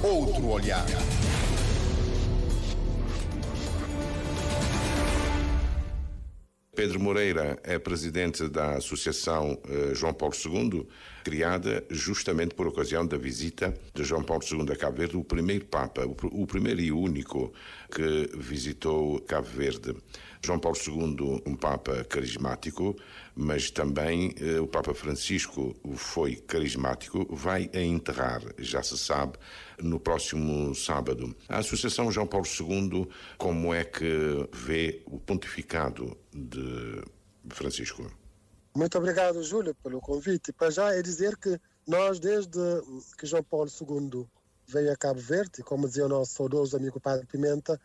outro olhar. Pedro Moreira é presidente da Associação João Paulo II, criada justamente por ocasião da visita de João Paulo II a Cabo Verde, o primeiro Papa, o primeiro e único que visitou Cabo Verde. João Paulo II, um Papa carismático, mas também o Papa Francisco foi carismático, vai a enterrar, já se sabe, no próximo sábado. A Associação João Paulo II, como é que vê o pontificado de Francisco? Muito obrigado, Júlio, pelo convite. Para já é dizer que nós, desde que João Paulo II veio a Cabo Verde, como dizia o nosso saudoso amigo Padre Pimenta,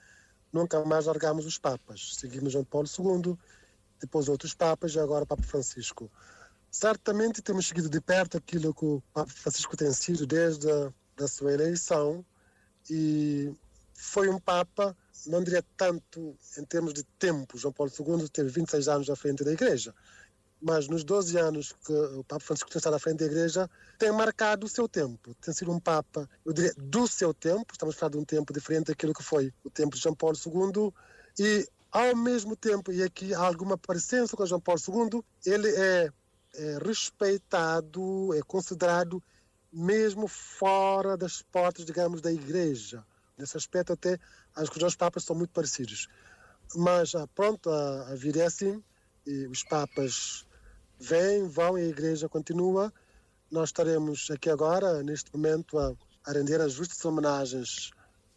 nunca mais largamos os papas. Seguimos João Paulo II, depois outros papas e agora o Papa Francisco. Certamente temos seguido de perto aquilo que o Papa Francisco tem sido desde a sua eleição, e foi um Papa, não diria tanto em termos de tempo. João Paulo II teve 26 anos à frente da Igreja, mas nos 12 anos que o Papa Francisco tem estado à frente da Igreja, tem marcado o seu tempo. Tem sido um Papa, eu diria, do seu tempo. Estamos falando de um tempo diferente daquilo que foi o tempo de João Paulo II, e ao mesmo tempo, e aqui há alguma parecência com João Paulo II, ele é respeitado, é considerado mesmo fora das portas, digamos, da Igreja. Nesse aspecto até, acho que os dois papas são muito parecidos. Mas pronto, a vida é assim, e os papas vêm, vão e a Igreja continua. Nós estaremos aqui agora, neste momento, a render as justas homenagens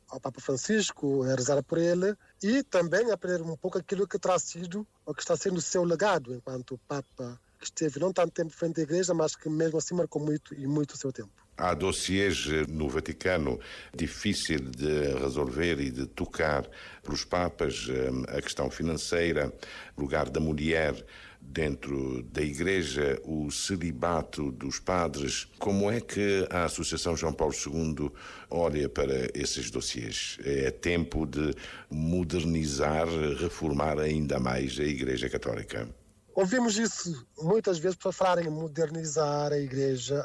ao Papa Francisco, a rezar por ele, e também a aprender um pouco aquilo que terá sido, ou que está sendo o seu legado, enquanto Papa que esteve não tanto tempo frente à Igreja, mas que mesmo assim marcou muito e muito o seu tempo. Há dossiês no Vaticano difícil de resolver e de tocar pelos papas, a questão financeira, o lugar da mulher dentro da Igreja, o celibato dos padres. Como é que a Associação João Paulo II olha para esses dossiês? É tempo de modernizar, reformar ainda mais a Igreja Católica? Ouvimos isso muitas vezes, para falarem em modernizar a Igreja.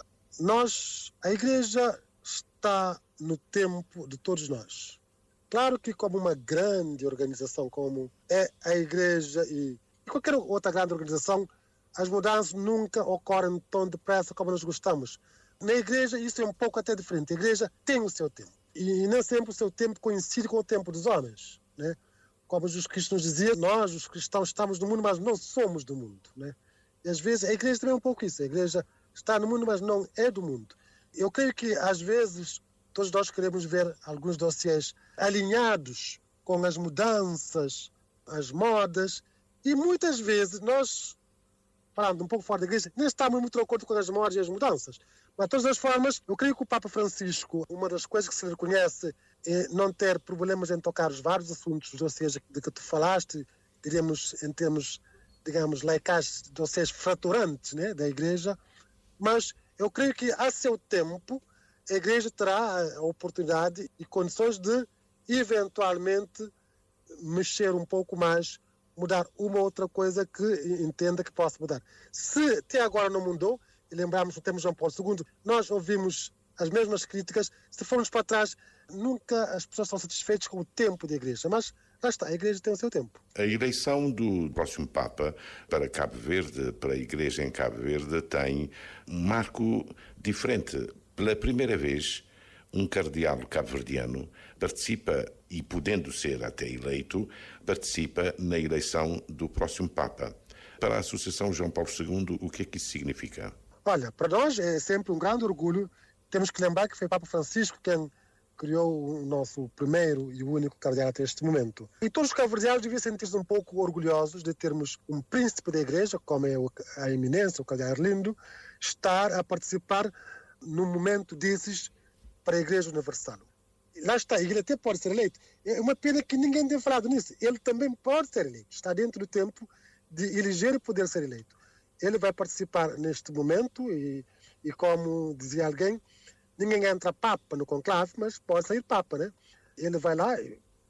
A Igreja está no tempo de todos nós. Claro que como uma grande organização como é a Igreja e qualquer outra grande organização, as mudanças nunca ocorrem tão depressa como nós gostamos. Na Igreja isso é um pouco até diferente. A Igreja tem o seu tempo. E nem sempre o seu tempo coincide com o tempo dos homens, né? Como Jesus Cristo nos dizia, nós, os cristãos, estamos no mundo, mas não somos do mundo, né? E às vezes a Igreja também é um pouco isso. A Igreja está no mundo, mas não é do mundo. Eu creio que, às vezes, todos nós queremos ver alguns dossiês alinhados com as mudanças, as modas, e muitas vezes nós, falando um pouco fora da Igreja, nem estamos muito de acordo com as modas e as mudanças. Mas, de todas as formas, eu creio que o Papa Francisco, uma das coisas que se lhe reconhece é não ter problemas em tocar os vários assuntos, os dossiês de que tu falaste, diríamos, em termos, digamos, laicais, dossiês fraturantes, né, da Igreja. Mas eu creio que, a seu tempo, a Igreja terá a oportunidade e condições de, eventualmente, mexer um pouco mais, mudar uma ou outra coisa que entenda que possa mudar. Se até agora não mudou, e lembrarmos do tempo de João Paulo II, nós ouvimos as mesmas críticas. Se formos para trás, nunca as pessoas estão satisfeitas com o tempo da Igreja, mas lá está, a Igreja tem o seu tempo. A eleição do próximo Papa para Cabo Verde, para a Igreja em Cabo Verde, tem um marco diferente. Pela primeira vez, um cardeal cabo-verdiano participa, e podendo ser até eleito, participa na eleição do próximo Papa. Para a Associação João Paulo II, o que é que isso significa? Olha, para nós é sempre um grande orgulho. Temos que lembrar que foi o Papa Francisco quem criou o nosso primeiro e único cardeal até este momento. E todos os cabo-verdianos deviam sentir-se um pouco orgulhosos de termos um príncipe da Igreja, como é a eminência, o cardeal Arlindo, estar a participar num momento desses para a Igreja Universal. E lá está, ele até pode ser eleito. É uma pena que ninguém tenha falado nisso. Ele também pode ser eleito. Está dentro do tempo de eleger e poder ser eleito. Ele vai participar neste momento e como dizia alguém, ninguém entra Papa no conclave, mas pode sair Papa, né? Ele vai lá,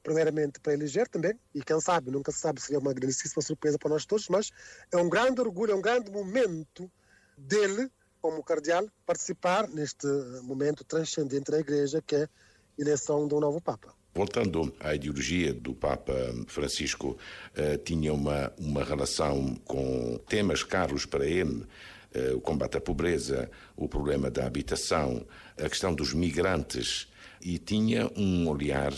primeiramente para eleger também, e quem sabe, nunca se sabe, seria uma grandíssima surpresa para nós todos, mas é um grande orgulho, é um grande momento dele, como cardeal, participar neste momento transcendente da Igreja, que é eleição de um novo Papa. Voltando à ideologia do Papa Francisco, tinha uma relação com temas caros para ele, o combate à pobreza, o problema da habitação, a questão dos migrantes, e tinha um olhar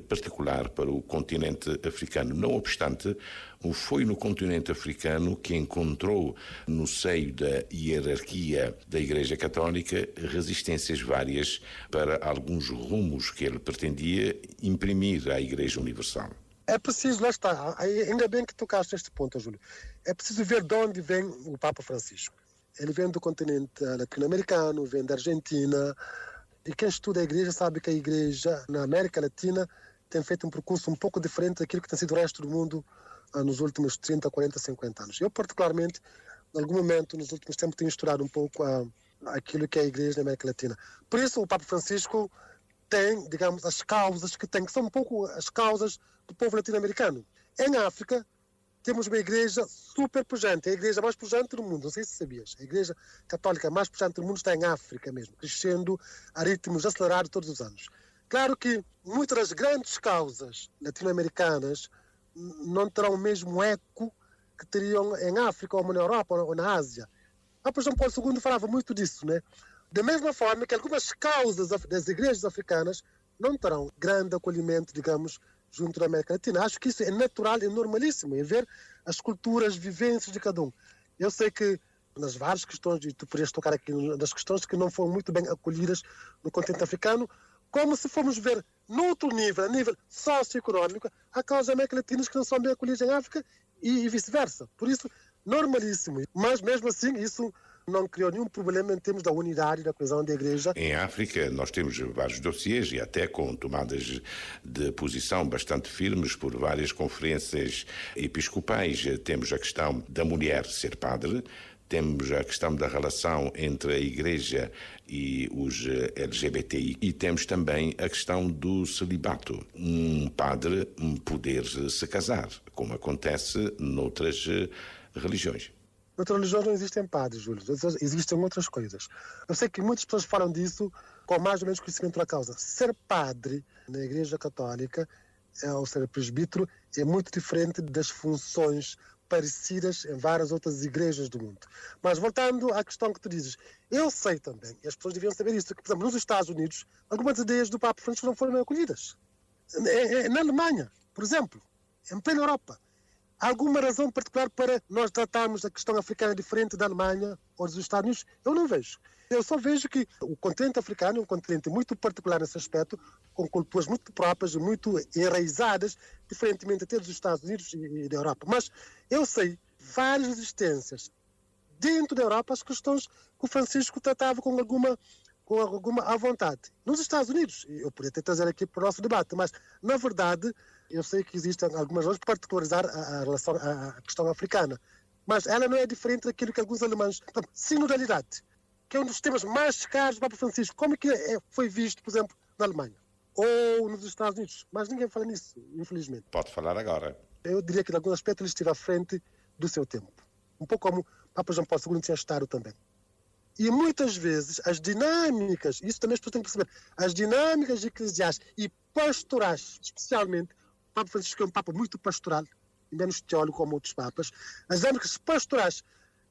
particular para o continente africano. Não obstante, foi no continente africano que encontrou, no seio da hierarquia da Igreja Católica, resistências várias para alguns rumos que ele pretendia imprimir à Igreja Universal. É preciso, lá está, ainda bem que tocaste neste ponto, Júlio. É preciso ver de onde vem o Papa Francisco. Ele vem do continente latino-americano, vem da Argentina, e quem estuda a Igreja sabe que a Igreja na América Latina tem feito um percurso um pouco diferente daquilo que tem sido o resto do mundo nos últimos 30, 40, 50 anos. Eu, particularmente, em algum momento, nos últimos tempos, tenho estudado um pouco aquilo que é a Igreja na América Latina. Por isso, o Papa Francisco tem, digamos, as causas que tem, que são um pouco as causas do povo latino-americano. Em África, temos uma igreja super pujante, é a igreja mais pujante do mundo, não sei se sabias. A igreja católica mais pujante do mundo está em África mesmo, crescendo a ritmos acelerados todos os anos. Claro que muitas das grandes causas latino-americanas não terão o mesmo eco que teriam em África, ou na Europa, ou na Ásia. O Papa João Paulo II falava muito disso, né? Da mesma forma que algumas causas das igrejas africanas não terão grande acolhimento, digamos, junto da América Latina. Acho que isso é natural e normalíssimo, é ver as culturas, vivências de cada um. Eu sei que nas várias questões, e tu podias tocar aqui das questões que não foram muito bem acolhidas no continente africano, como se formos ver no outro nível, a nível socioeconómico, há causas da América Latina que não são bem acolhidas em África e vice-versa. Por isso, normalíssimo. Mas mesmo assim, isso não criou nenhum problema em termos da unidade e da coesão da Igreja. Em África, nós temos vários dossiês e até com tomadas de posição bastante firmes por várias conferências episcopais. Temos a questão da mulher ser padre, temos a questão da relação entre a Igreja e os LGBTI e temos também a questão do celibato. Um padre poder se casar, como acontece noutras religiões. Noutras religiões não existem padres, Júlio. Existem outras coisas. Eu sei que muitas pessoas falam disso com mais ou menos conhecimento da causa. Ser padre na Igreja Católica, ou ser presbítero, é muito diferente das funções parecidas em várias outras igrejas do mundo. Mas voltando à questão que tu dizes, eu sei também, e as pessoas deviam saber isso, que, por exemplo, nos Estados Unidos, algumas ideias do Papa Francisco não foram acolhidas. Na Alemanha, por exemplo, em plena Europa. Há alguma razão particular para nós tratarmos a questão africana diferente da Alemanha ou dos Estados Unidos? Eu não vejo. Eu só vejo que o continente africano é um continente muito particular nesse aspecto, com culturas muito próprias, muito enraizadas, diferentemente até dos Estados Unidos e da Europa. Mas eu sei várias resistências dentro da Europa às questões que o Francisco tratava com alguma à vontade. Nos Estados Unidos, eu poderia até trazer aqui para o nosso debate, mas, na verdade, eu sei que existem algumas razões para particularizar a relação, a questão africana, mas ela não é diferente daquilo que alguns alemães... Portanto, sinodalidade, que é um dos temas mais caros do Papa Francisco, como é que foi visto, por exemplo, na Alemanha ou nos Estados Unidos? Mas ninguém fala nisso, infelizmente. Pode falar agora. Eu diria que, em alguns aspectos, ele esteve à frente do seu tempo. Um pouco como o Papa João Paulo II tinha estado também. E muitas vezes as dinâmicas, isso também as pessoas têm que perceber, as dinâmicas eclesiais e pastorais, especialmente, o Papa Francisco é um Papa muito pastoral, e menos teólogo como outros Papas, as dinâmicas pastorais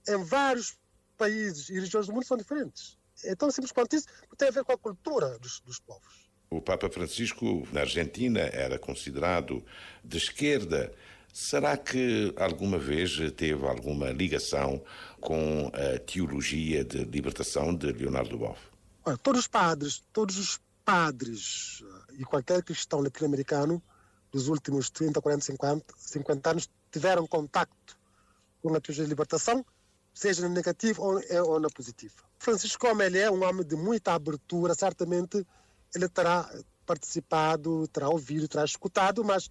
em vários países e regiões do mundo são diferentes. É tão simples quanto isso, tem a ver com a cultura dos povos. O Papa Francisco, na Argentina, era considerado de esquerda. Será que alguma vez teve alguma ligação com a teologia de libertação de Leonardo Boff? Olha, todos os padres e qualquer cristão latino-americano dos últimos 30, 40, 50 anos tiveram contacto com a teologia de libertação, seja na negativa ou na positiva. Francisco, como ele é um homem de muita abertura, certamente ele terá participado, terá ouvido, terá escutado, mas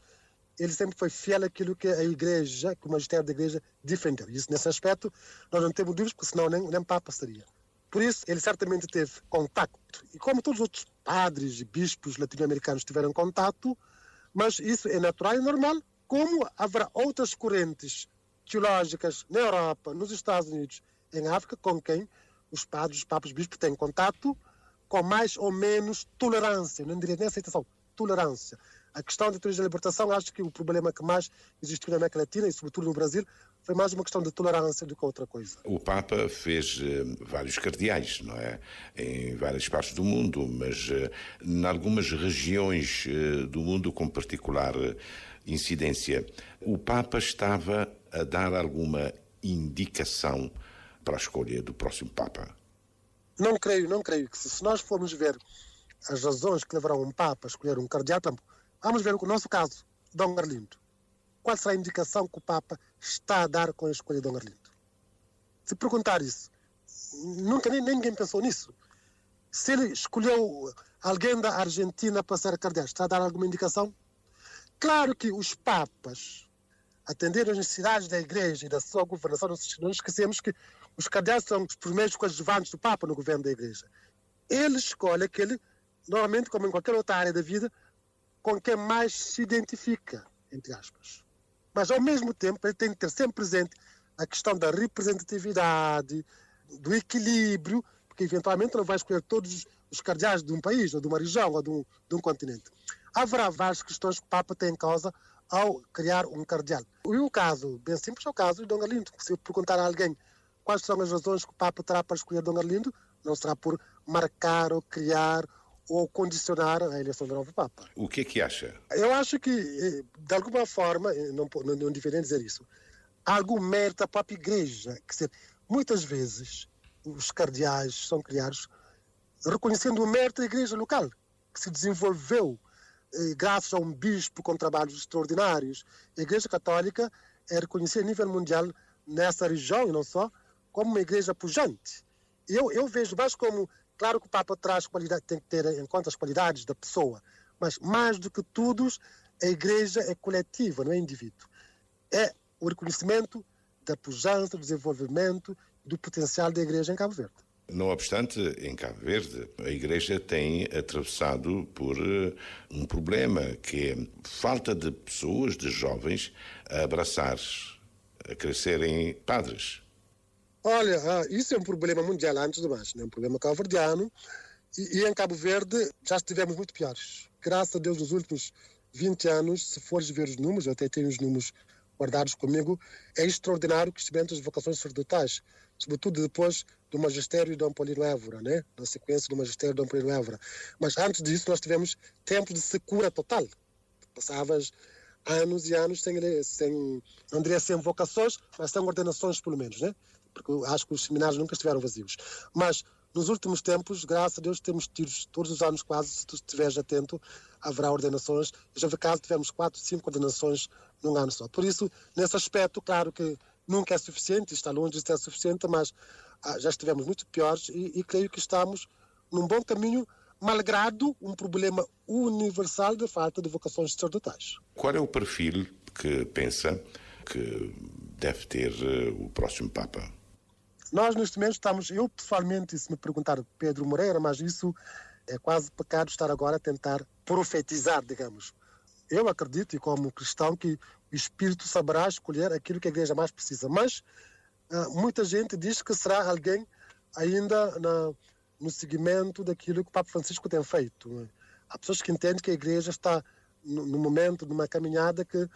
ele sempre foi fiel àquilo que a Igreja, que o magistério da Igreja defendeu. Isso, nesse aspecto, nós não temos dúvidas, porque senão nem Papa seria. Por isso, ele certamente teve contacto. E como todos os outros padres e bispos latino-americanos tiveram contato, mas isso é natural e normal, como haverá outras correntes teológicas na Europa, nos Estados Unidos, em África, com quem os padres, os papas, bispos têm contato, com mais ou menos tolerância, não diria nem aceitação, tolerância. A questão da teoria da libertação, acho que o problema que mais existiu na América Latina e sobretudo no Brasil foi mais uma questão de tolerância do que outra coisa. O Papa fez vários cardeais, não é? Em várias partes do mundo, mas em algumas regiões do mundo com particular incidência. O Papa estava a dar alguma indicação para a escolha do próximo Papa? Não creio que se nós formos ver as razões que levarão um Papa a escolher um cardeal, vamos ver o nosso caso, Dom Arlindo. Qual será a indicação que o Papa está a dar com a escolha de Dom Arlindo? Se perguntar isso, nunca ninguém pensou nisso. Se ele escolheu alguém da Argentina para ser cardeal, está a dar alguma indicação? Claro que os Papas atenderam às necessidades da Igreja e da sua governação. Não esquecemos que os cardeais são os primeiros coadjuvantes do Papa no governo da Igreja. Ele escolhe aquele, normalmente, como em qualquer outra área da vida, com quem mais se identifica, entre aspas. Mas, ao mesmo tempo, ele tem que ter sempre presente a questão da representatividade, do equilíbrio, porque, eventualmente, não vai escolher todos os cardeais de um país, ou de uma região, ou de um continente. Haverá várias questões que o Papa tem em causa ao criar um cardeal. E o caso, bem simples, é o caso de Dom Arlindo. Se eu perguntar a alguém quais são as razões que o Papa terá para escolher Dom Arlindo, não será por marcar ou criar ou condicionar a eleição do novo Papa. O que é que acha? Eu acho que, de alguma forma, não deveria dizer isso, há algum mérito à própria Igreja. Muitas vezes os cardeais são criados reconhecendo o mérito da Igreja local, que se desenvolveu graças a um bispo com trabalhos extraordinários. A Igreja Católica é reconhecida a nível mundial nessa região, e não só, como uma igreja pujante. Eu vejo mais como, claro que o Papa traz qualidade, tem que ter em conta as qualidades da pessoa, mas mais do que tudo, a igreja é coletiva, não é indivíduo. É o reconhecimento da pujança, do desenvolvimento, do potencial da igreja em Cabo Verde. Não obstante, em Cabo Verde, a Igreja tem atravessado por um problema, que é falta de pessoas, de jovens, a abraçar, a crescerem padres. Olha, isso é um problema mundial, antes de mais, é um problema cabo-verdiano, e em Cabo Verde já estivemos muito piores. Graças a Deus, nos últimos 20 anos, se fores ver os números, eu até tenho os números guardados comigo, é extraordinário o crescimento das vocações sacerdotais, sobretudo depois do magistério de Dom Paulino Évora, né? Na sequência do magistério de Dom Paulino Évora. Mas antes disso nós tivemos tempos de secura total. Passavas anos e anos sem não diria sem vocações, mas sem ordenações pelo menos, né? Porque eu acho que os seminários nunca estiveram vazios. Mas nos últimos tempos, graças a Deus, temos tido todos os anos quase, se tu estiveres atento, haverá ordenações. Eu já vi caso, tivemos 4, 5 ordenações num ano só. Por isso, nesse aspecto, claro que nunca é suficiente, está longe de ser suficiente, mas já estivemos muito piores e creio que estamos num bom caminho, malgrado um problema universal de falta de vocações sacerdotais. Qual é o perfil que pensa que deve ter o próximo Papa? Nós, neste momento, eu pessoalmente, se me perguntar Pedro Moreira, mas isso é quase pecado estar agora a tentar profetizar, digamos. Eu acredito, e como cristão, que o Espírito saberá escolher aquilo que a Igreja mais precisa. Mas muita gente diz que será alguém ainda no seguimento daquilo que o Papa Francisco tem feito. Há pessoas que entendem que a Igreja está no momento de uma caminhada que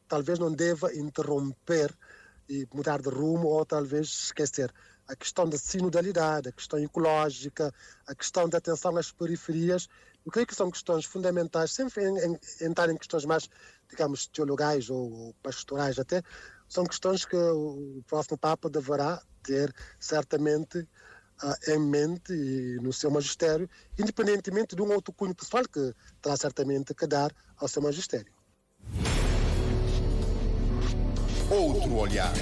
talvez não deva interromper e mudar de rumo, ou talvez esquecer. A questão da sinodalidade, a questão ecológica, a questão da atenção às periferias, eu creio que são questões fundamentais, sempre entrar em questões mais, digamos, teologais ou pastorais até, são questões que o próximo Papa deverá ter certamente em mente e no seu magistério, independentemente de um outro cunho pessoal que terá certamente que dar ao seu magistério. Outro olhar.